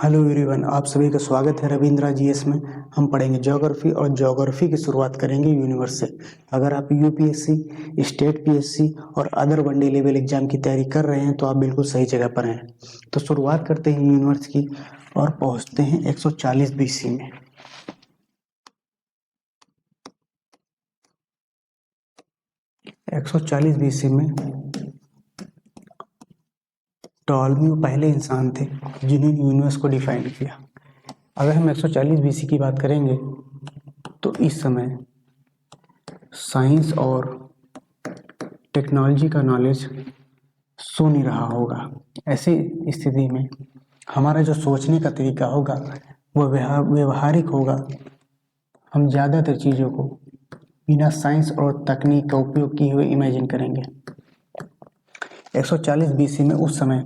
Hello everyone, आप सभी का स्वागत है रविंद्रा जीएस में। हम पढ़ेंगे ज्योग्राफी और ज्योग्राफी की शुरुआत करेंगे यूनिवर्स से। अगर आप यूपीएससी, स्टेट पीएससी और अदर वनडे लेवल एग्जाम की तैयारी कर रहे हैं तो आप बिल्कुल सही जगह पर हैं। तो शुरुआत करते हैं यूनिवर्स की और पहुंचते हैं 140 बीसी में। एक 140 बीसी में टॉलमी पहले इंसान थे जिन्होंने यूनिवर्स को डिफाइन किया। अगर हम 140 बीसी की बात करेंगे तो इस समय साइंस और टेक्नोलॉजी का नॉलेज सो नहीं रहा होगा। ऐसी स्थिति में हमारा जो सोचने का तरीका होगा वह व्यवहारिक होगा। हम ज़्यादातर चीज़ों को बिना साइंस और तकनीक का उपयोग किए हुए इमेजिन करेंगे। 140 बीसी में उस समय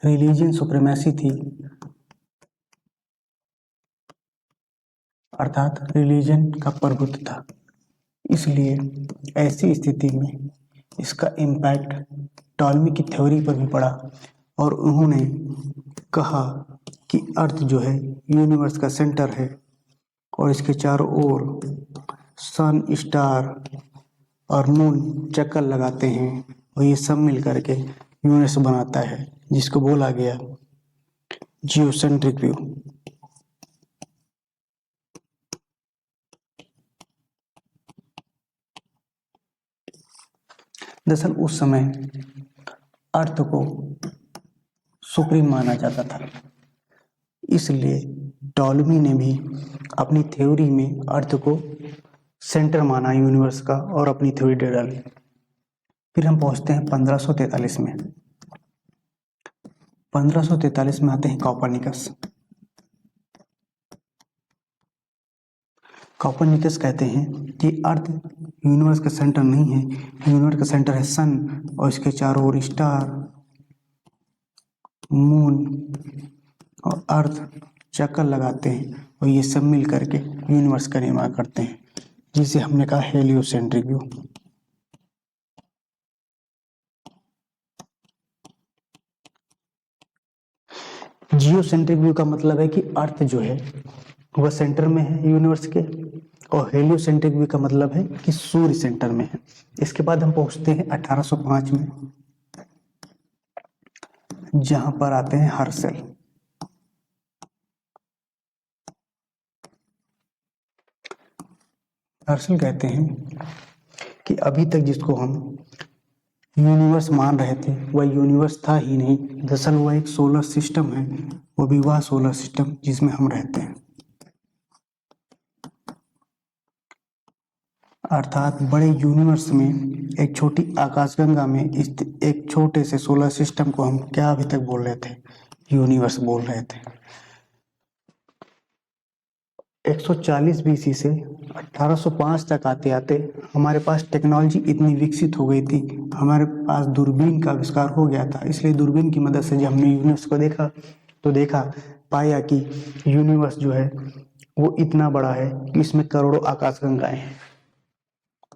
रिलीजन सुप्रीमेसी थी, अर्थात रिलीजन का प्रभुत्व था। इसलिए ऐसी स्थिति में इसका इम्पैक्ट टॉलमी की थ्योरी पर भी पड़ा और उन्होंने कहा कि अर्थ जो है यूनिवर्स का सेंटर है और इसके चारों ओर सन, स्टार और मून चक्कर लगाते हैं और ये सब मिल करके यूनिवर्स बनाता है, जिसको बोला गया जियोसेंट्रिक व्यू। दरअसल उस समय अर्थ को सुप्रीम माना जाता था, इसलिए टॉलमी ने भी अपनी थ्योरी में अर्थ को सेंटर माना यूनिवर्स का और अपनी थ्योरी दे डाली। फिर हम पहुंचते हैं 1543 में। 1543 में आते हैं कॉपरनिकस। कॉपरनिकस कहते हैं कि अर्थ यूनिवर्स का सेंटर नहीं है, यूनिवर्स का सेंटर है सन और इसके चारों ओर स्टार, मून और अर्थ चक्कर लगाते हैं और ये सब मिल करके यूनिवर्स का निर्माण करते हैं, जिसे हमने कहा हेलियोसेंट्रिक व्यू। जियोसेंट्रिक व्यू का मतलब है कि अर्थ जो है वह सेंटर में है यूनिवर्स के, और हेलियोसेंट्रिक व्यू का मतलब है कि सूर्य सेंटर में है। इसके बाद हम पहुंचते हैं 1805 में, जहां पर आते हैं हर्शल। हर्शल कहते हैं कि अभी तक जिसको हम यूनिवर्स मान रहे थे वह यूनिवर्स था ही नहीं, दरअसल वह एक सोलर सिस्टम है, वो भी वह सोलर सिस्टम जिसमें हम रहते हैं। अर्थात बड़े यूनिवर्स में एक छोटी आकाशगंगा में एक छोटे से सोलर सिस्टम को हम क्या अभी तक बोल रहे थे? यूनिवर्स बोल रहे थे। 140 बीसी से 1805 तक आते आते हमारे पास टेक्नोलॉजी इतनी विकसित हो गई थी, हमारे पास दूरबीन का आविष्कार हो गया था। इसलिए दूरबीन की मदद से जब हमने यूनिवर्स को देखा तो पाया कि यूनिवर्स जो है वो इतना बड़ा है कि इसमें करोड़ों आकाशगंगाएं हैं।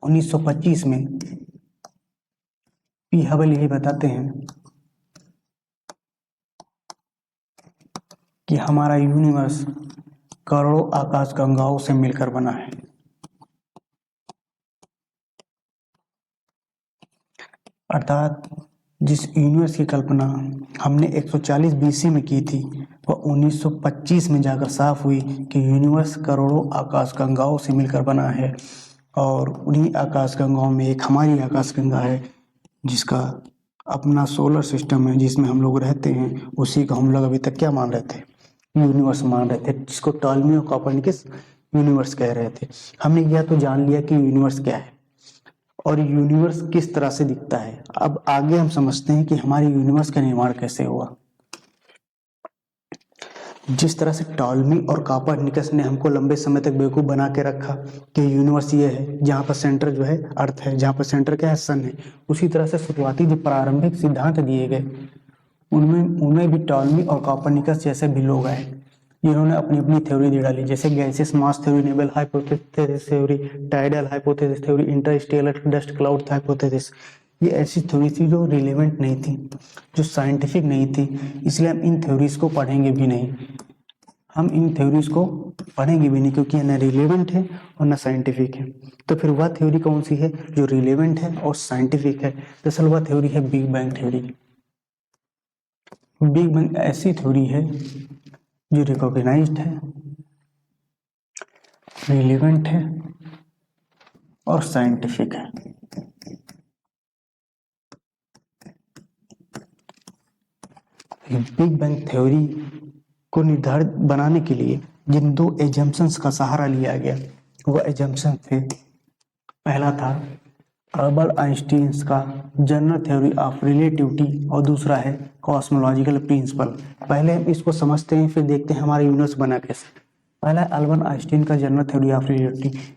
1925 में पी हबल यही बताते हैं कि हमारा यूनिवर्स करोड़ों आकाशगंगाओं से मिलकर बना है। अर्थात जिस यूनिवर्स की कल्पना हमने 140 बीसी में की थी वह 1925 में जाकर साफ हुई कि यूनिवर्स करोड़ों आकाशगंगाओं से मिलकर बना है, और उन्हीं आकाशगंगाओं में एक हमारी आकाशगंगा है जिसका अपना सोलर सिस्टम है, जिसमें हम लोग रहते हैं। उसी को हम लोग अभी तक क्या मान रहे थे? यूनिवर्स मान रहे थे, जिसको टॉलमी और कॉपरनिकस यूनिवर्स कह रहे थे। हमने यह तो जान लिया कि यूनिवर्स क्या है और यूनिवर्स किस तरह से दिखता है। अब आगे हम समझते हैं कि हमारे यूनिवर्स का निर्माण कैसे हुआ। जिस तरह से टॉलमी और कॉपरनिकस ने हमको लंबे समय तक बेवकूफ बना के रखा कि यूनिवर्स ये है जहाँ पर सेंटर जो है अर्थ है, जहाँ पर सेंटर क्या है सन है, उसी तरह से शुरुआती जो प्रारंभिक सिद्धांत दिए गए उनमें भी टॉलमी और कॉपरनिकस जैसे भी लोग आए जिन्होंने अपनी अपनी थ्योरी दे डाली, जैसे gaseous mass theory, nebular hypothesis theory, tidal hypothesis theory, interstellar dust cloud hypothesis. ये ऐसी थ्योरी थी जो रिलेवेंट नहीं थी, जो साइंटिफिक नहीं थी, इसलिए हम इन थ्योरीज को पढ़ेंगे भी नहीं। हम इन थ्योरीज को पढ़ेंगे भी नहीं, क्योंकि ये न रिलेवेंट है और न साइंटिफिक है। तो फिर वह थ्योरी कौन सी है जो रिलेवेंट है और साइंटिफिक है? दरअसल वह थ्योरी है big bang theory. Big bang ऐसी थ्योरी है जो रिकॉग्नाइज्ड है, रिलेवेंट है और साइंटिफिक है। बिग बैंग थ्योरी को निर्धारित बनाने के लिए जिन दो एजम्पशंस का सहारा लिया गया वो एजम्पशन थे, पहला था अल्बर्ट आइंस्टीन का जनरल थ्योरी ऑफ रिलेटिविटी और दूसरा है कॉस्मोलॉजिकल प्रिंसिपल। पहले हम इसको समझते हैं, फिर देखते हैं हमारा यूनिवर्स बना कैसे। पहला है अल्बर्ट आइंस्टीन का जनरल थ्योरी ऑफ रिलेटिविटी।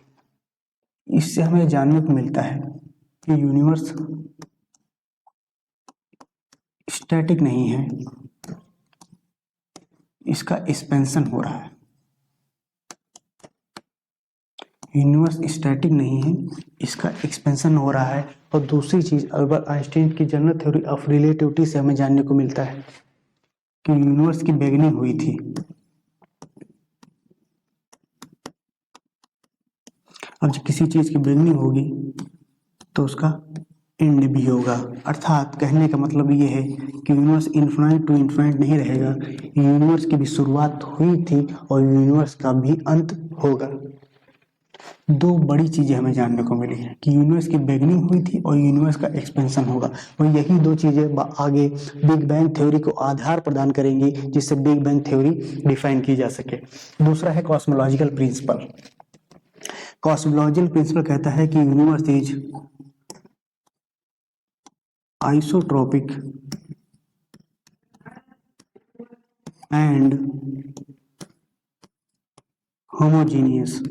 इससे हमें जानने को मिलता है कि यूनिवर्स स्टैटिक नहीं है, इसका एक्सपेंशन हो रहा है। यूनिवर्स स्टैटिक नहीं है, इसका एक्सपेंशन हो रहा है। और दूसरी चीज अल्बर्ट आइंस्टीन की जनरल थ्योरी ऑफ रिलेटिविटी से हमें जानने को मिलता है कि यूनिवर्स की बिगिनिंग हुई थी। अब जब किसी चीज की बिगिनिंग होगी तो उसका एंड भी होगा। अर्थात कहने का मतलब ये है कि यूनिवर्स इन्फिनाइट टू इन्फिनाइट नहीं रहेगा, यूनिवर्स की भी शुरुआत हुई थी और यूनिवर्स का भी अंत होगा। दो बड़ी चीजें हमें जानने को मिली है कि यूनिवर्स की बिगिनिंग हुई थी और यूनिवर्स का एक्सपेंशन होगा, और यही दो चीजें आगे बिग बैंग थ्योरी को आधार प्रदान करेंगी जिससे बिग बैंग थ्योरी डिफाइन की जा सके। दूसरा है कॉस्मोलॉजिकल प्रिंसिपल। कॉस्मोलॉजिकल प्रिंसिपल कहता है कि universe is isotropic and homogeneous.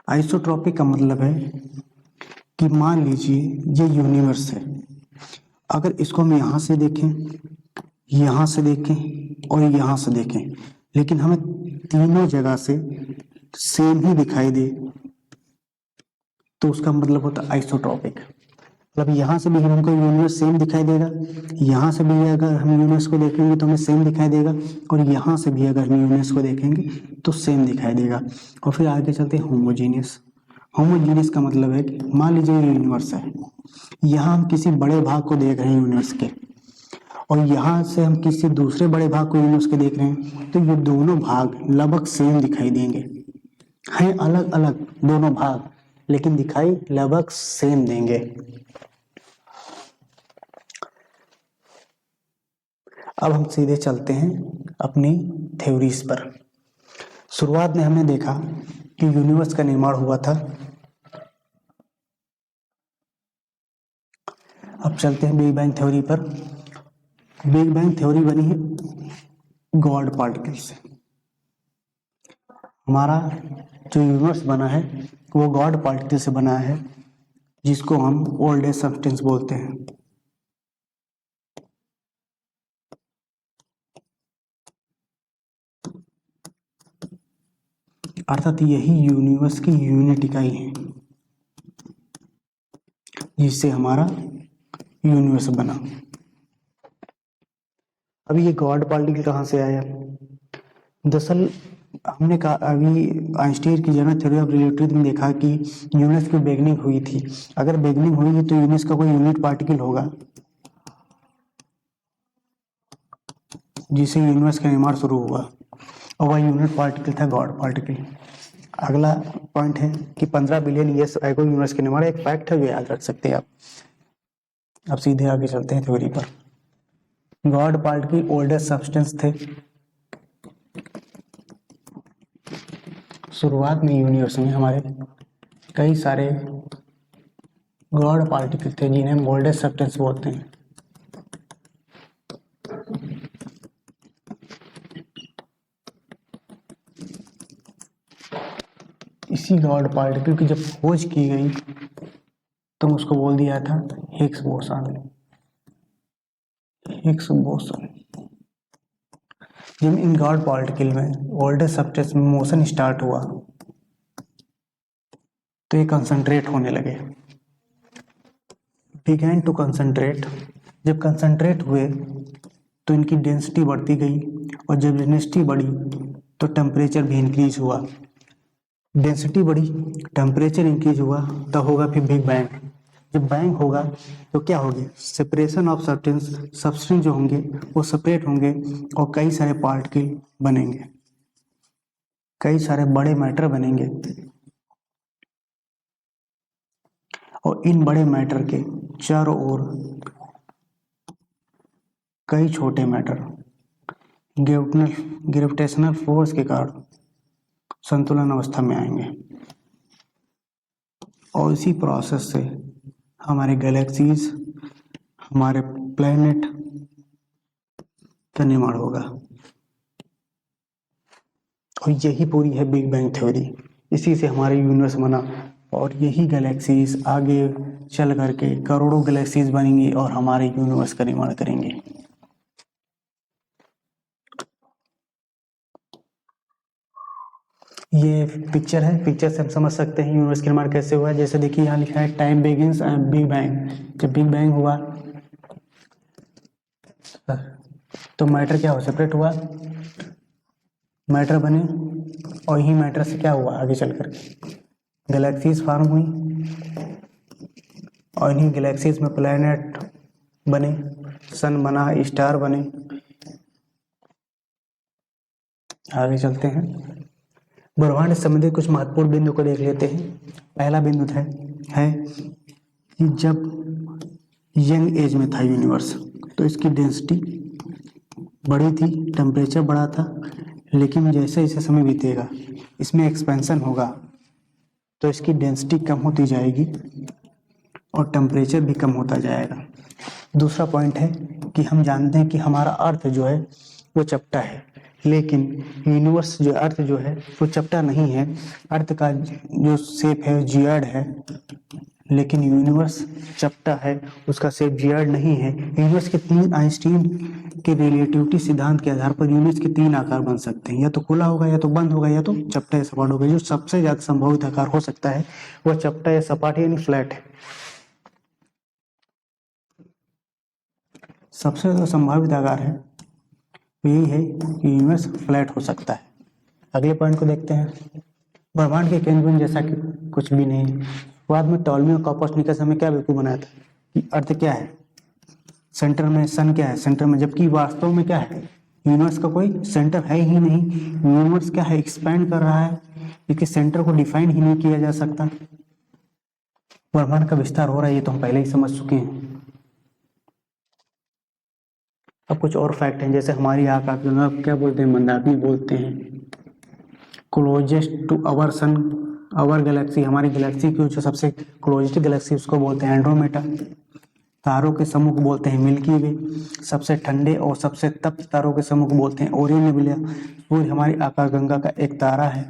Isotropic का मतलब है कि मान लीजिए ये यूनिवर्स है, अगर इसको हम यहाँ से देखें, यहाँ से देखें और यहाँ से देखें, लेकिन हमें तीनों जगह से सेम ही दिखाई दे तो उसका मतलब होता है आइसोट्रोपिक। मतलब यहाँ से भी हमको यूनिवर्स सेम दिखाई देगा, यहाँ से भी अगर हम यूनिवर्स को देखेंगे तो हमें सेम दिखाई देगा, और यहाँ से भी अगर हम यूनिवर्स को देखेंगे तो सेम दिखाई देगा। और फिर आगे चलते हैं होमोजीनियस। होमोजीनियस का मतलब है कि मान लीजिए ये यूनिवर्स है, यहाँ हम किसी बड़े भाग को देख रहे हैं यूनिवर्स के, और यहाँ से हम किसी दूसरे बड़े भाग को यूनिवर्स के देख रहे हैं, तो ये दोनों भाग लगभग सेम दिखाई देंगे। हैं अलग अलग दोनों भाग, लेकिन दिखाई लगभग सेम देंगे। अब हम सीधे चलते हैं अपनी थ्योरीज पर। शुरुआत में हमने देखा कि यूनिवर्स का निर्माण हुआ था। अब चलते हैं बिग बैंग थ्योरी पर। बिग बैंग थ्योरी बनी है गॉड पार्टिकल से। हमारा जो यूनिवर्स बना है वो गॉड पार्टिकल से बना है, जिसको हम ओल्डेस्ट सब्सटेंस बोलते हैं। अर्थात यही यूनिवर्स की यूनिट इकाई है जिससे हमारा यूनिवर्स बना। अब ये गॉड पार्टिकल कहाँ से आया? दरअसल हमने कहा अभी आइंस्टीन की जनरल थ्योरी ऑफ रिलेटिविटी में देखा कि यूनिवर्स की बिगिनिंग हुई थी। अगर बिगिनिंग हुई तो यूनिवर्स का कोई यूनिट पार्टिकल होगा जिससे यूनिवर्स का निर्माण शुरू हुआ, और वह यूनिट पार्टिकल था गॉड पार्टिकल। अगला पॉइंट है कि 15 बिलियन ईयर्स एगो यूनिवर्स के निर्माण। एक फैक्ट है जो याद रख सकते हैं आप। अब सीधे आगे चलते हैं थ्योरी पर। गॉड पार्टिकल ओल्डेस्ट सब्सटेंस थे। शुरुआत में यूनिवर्स में हमारे कई सारे गॉड पार्टिकल थे जिन्हें हम ओल्डेस्ट सब्सटेंस बोलते हैं। इसी गॉड पार्टिकल की जब खोज की गई तो उसको बोल दिया था हिग्स बोसन। Higgs boson. जब इन गॉड पार्टिकल में ओल्डेस्ट सब्सटेंस में मोशन स्टार्ट हुआ तो ये कंसंट्रेट होने लगे, बिगैन टू कंसंट्रेट। जब कंसंट्रेट हुए तो इनकी डेंसिटी बढ़ती गई, और जब डेंसिटी बढ़ी तो टेम्परेचर भी इंक्रीज हुआ। डेंसिटी बढ़ी, टेम्परेचर इंक्रीज हुआ, तब होगा फिर बिग बैंग। जब बैंग होगा तो क्या होगा, सेपरेशन ऑफ सब्सटेंस जो होंगे वो सेपरेट होंगे, और कई सारे पार्टिकल बनेंगे, कई सारे बड़े मैटर बनेंगे, और इन बड़े मैटर के चारों ओर कई छोटे मैटर ग्रेविटेशनल फोर्स के कारण संतुलन अवस्था में आएंगे, और इसी प्रोसेस से हमारे गैलेक्सीज, हमारे प्लेनेट का निर्माण होगा। और यही पूरी है बिग बैंग थ्योरी, इसी से हमारा यूनिवर्स बना, और यही गैलेक्सीज आगे चल करके करोड़ों गैलेक्सीज बनेंगी और हमारे यूनिवर्स का निर्माण करेंगे। ये पिक्चर है, पिक्चर से हम समझ सकते हैं यूनिवर्स का निर्माण कैसे हुआ है। जैसे देखिए यहाँ लिखा है time begins and big bang. जब बिग बैंग हुआ तो मैटर क्या हुआ, सेपरेट हुआ, मैटर बने, और यही मैटर से क्या हुआ आगे चल करके गैलेक्सीज फॉर्म हुई, और इन्हीं गैलेक्सीज में प्लैनेट बने, सन बना, स्टार बने। आगे चलते हैं, ब्रह्मांड से संबंधित कुछ महत्वपूर्ण बिंदु को देख लेते हैं। पहला बिंदु है कि जब यंग एज में था यूनिवर्स तो इसकी डेंसिटी बड़ी थी, टेम्परेचर बड़ा था, लेकिन जैसे जैसे समय बीतेगा इसमें एक्सपेंशन होगा तो इसकी डेंसिटी कम होती जाएगी और टेम्परेचर भी कम होता जाएगा। दूसरा पॉइंट है कि हम जानते हैं कि हमारा अर्थ जो है वो चपटा है, लेकिन यूनिवर्स जो अर्थ जो है वो चपटा नहीं है। अर्थ का जो शेप है जियर्ड है, लेकिन यूनिवर्स चपटा है, उसका शेप जियर्ड नहीं है। यूनिवर्स के तीन, आइंस्टीन के रिलेटिविटी सिद्धांत के आधार पर यूनिवर्स के तीन आकार बन सकते हैं, या तो खुला होगा, या तो बंद होगा, या तो चपटा या सपाट होगा। जो सबसे ज्यादा संभावित आकार हो सकता है वह चपटा या सपाट यानी फ्लैट है। सबसे ज्यादा संभावित आकार है यही है कि यूनिवर्स फ्लैट हो सकता है। अगले पॉइंट को देखते हैं, ब्रह्मांड के केंद्र में जैसा कि कुछ भी नहीं है। बाद में टॉलमी और कोपर्निकस हमें क्या बेवकूफ बनाया था कि अर्थ क्या है, सेंटर में सन क्या है, सेंटर में, जबकि वास्तव में क्या है, यूनिवर्स का कोई सेंटर है ही नहीं। यूनिवर्स क्या है, एक्सपैंड कर रहा है, इसके सेंटर को डिफाइन ही नहीं किया जा सकता। ब्रह्मांड का विस्तार हो रहा है, ये तो हम पहले ही समझ चुके हैं। अब कुछ और फैक्ट हैं, जैसे हमारी आकाशगंगा क्या बोलते हैं, मंदाकिनी बोलते हैं। Closest to our sun, our galaxy, हमारी गैलेक्सी की जो सबसे क्लोजेस्ट गैलेक्सी उसको बोलते हैं एंड्रोमेडा। तारों के समूह को बोलते हैं मिल्की वे। सबसे ठंडे और सबसे तप्त तारों के समूह को बोलते हैं ओरियन नेबुला। सूर्य हमारी आकाशगंगा का एक तारा है।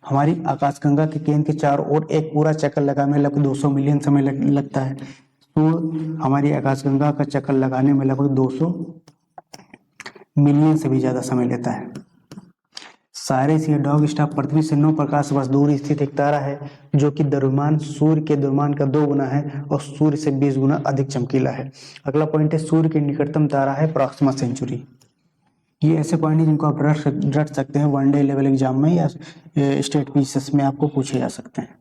हमारी आकाशगंगा के केंद्र के चारों ओर एक पूरा चक्कर लगाने में लगभग 200 मिलियन समय लगता है। सूर्य हमारी आकाशगंगा का चक्कर लगाने में लगभग 200 मिलियन से भी ज्यादा समय लेता है। साइरस या डॉग स्टार पृथ्वी से 9 प्रकाश वर्ष दूर स्थित एक तारा है, जो कि द्रव्यमान सूर्य के द्रव्यमान का 2 गुना है और सूर्य से 20 गुना अधिक चमकीला है। अगला पॉइंट है, सूर्य के निकटतम तारा है प्रॉक्सिमा सेंचुरी। ये ऐसे पॉइंट है जिनको आप रट सकते हैं, वनडे लेवल एग्जाम में या स्टेट पीसीएस में आपको पूछे जा सकते हैं।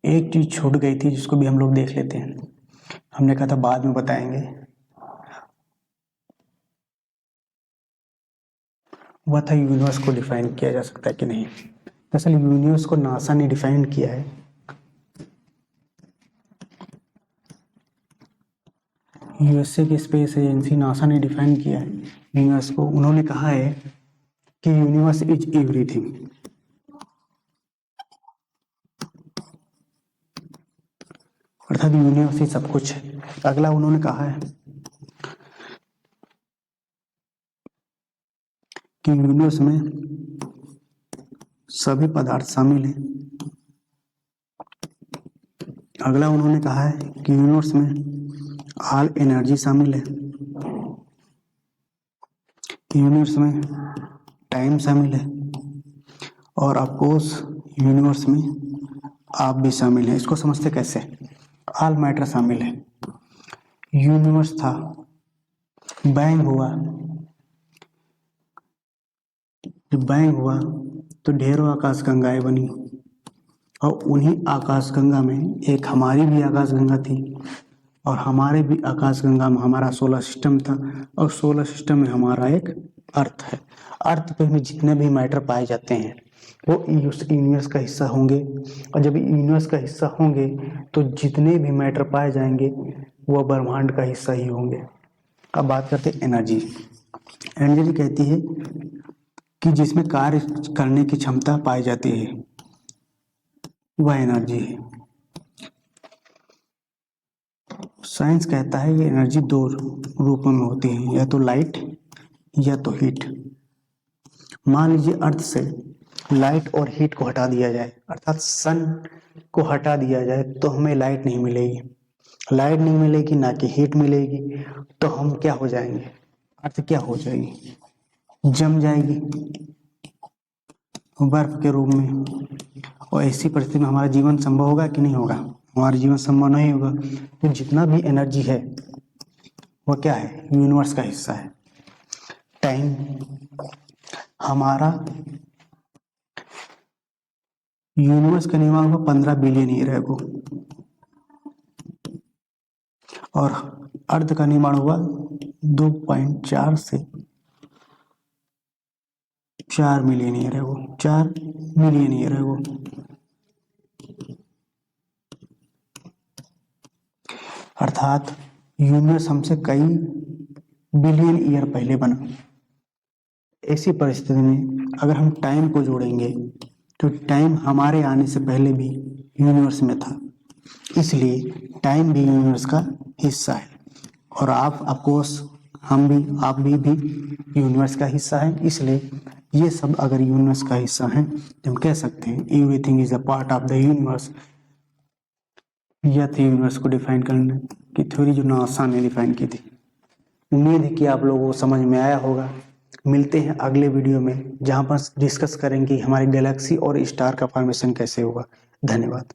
एक चीज छूट गई थी जिसको भी हम लोग देख लेते हैं, हमने कहा था बाद में बताएंगे, वह था यूनिवर्स को डिफाइन किया जा सकता है कि नहीं। दरअसल यूनिवर्स को नासा ने डिफाइन किया है। यूएसए की स्पेस एजेंसी नासा ने डिफाइन किया है यूनिवर्स को। उन्होंने कहा है कि यूनिवर्स इज एवरीथिंग, अर्थात यूनिवर्स ही सब कुछ है। अगला उन्होंने कहा है कि यूनिवर्स में सभी पदार्थ शामिल हैं। अगला उन्होंने कहा है कि यूनिवर्स में ऑल एनर्जी शामिल है। यूनिवर्स में टाइम शामिल है, और ऑफ कोर्स यूनिवर्स में आप भी शामिल हैं। इसको समझते कैसे, ऑल मैटर शामिल है। यूनिवर्स था, बैंग हुआ, जब बैंग हुआ तो ढेरों आकाशगंगाएं बनी और उन्हीं आकाशगंगा में एक हमारी भी आकाशगंगा थी और हमारे भी आकाशगंगा में हमारा सोलर सिस्टम था और सोलर सिस्टम में हमारा एक अर्थ है। अर्थ पे भी जितने भी मैटर पाए जाते हैं वो उस यूनिवर्स का हिस्सा होंगे और जब यूनिवर्स का हिस्सा होंगे तो जितने भी मैटर पाए जाएंगे वो ब्रह्मांड का हिस्सा ही होंगे। अब बात करते हैं एनर्जी। एनर्जी कहती है कि जिसमें कार्य करने की क्षमता पाई जाती है वह एनर्जी है। साइंस कहता है ये एनर्जी दो रूपों में होती है, या तो लाइट या तो हीट। मान लीजिए अर्थ से लाइट और हीट को हटा दिया जाए, अर्थात सन को हटा दिया जाए तो हमें लाइट नहीं मिलेगी, लाइट नहीं मिलेगी ना कि हीट मिलेगी, तो हम क्या हो जाएंगे, अर्थ क्या हो जाएगी, जम जाएगी बर्फ के रूप में। और ऐसी परिस्थिति में हमारा जीवन संभव होगा कि नहीं होगा, हमारा जीवन संभव नहीं होगा। तो जितना भी एनर्जी है वो क्या है, यूनिवर्स का हिस्सा है। टाइम हमारा यूनिवर्स का निर्माण हुआ 15 बिलियन ईयर एगो और अर्थ का निर्माण हुआ 2.4 से 4 million year ago, 4 million year ago. अर्थात यूनिवर्स हमसे कई बिलियन ईयर पहले बना। ऐसी परिस्थिति में अगर हम टाइम को जोड़ेंगे तो टाइम हमारे आने से पहले भी यूनिवर्स में था, इसलिए टाइम भी यूनिवर्स का हिस्सा है। और आप ऑफकोर्स हम भी, आप भी यूनिवर्स का हिस्सा है, इसलिए ये सब अगर यूनिवर्स का हिस्सा है तो हम कह सकते हैं everything is a part of the universe. यह थी यूनिवर्स को डिफाइन करने की थ्योरी जो नासा ने डिफाइन की थी। उम्मीद है कि आप लोगों को समझ में आया होगा। मिलते हैं अगले वीडियो में जहां पर डिस्कस करेंगे हमारी गैलेक्सी और स्टार का फॉर्मेशन कैसे होगा। धन्यवाद।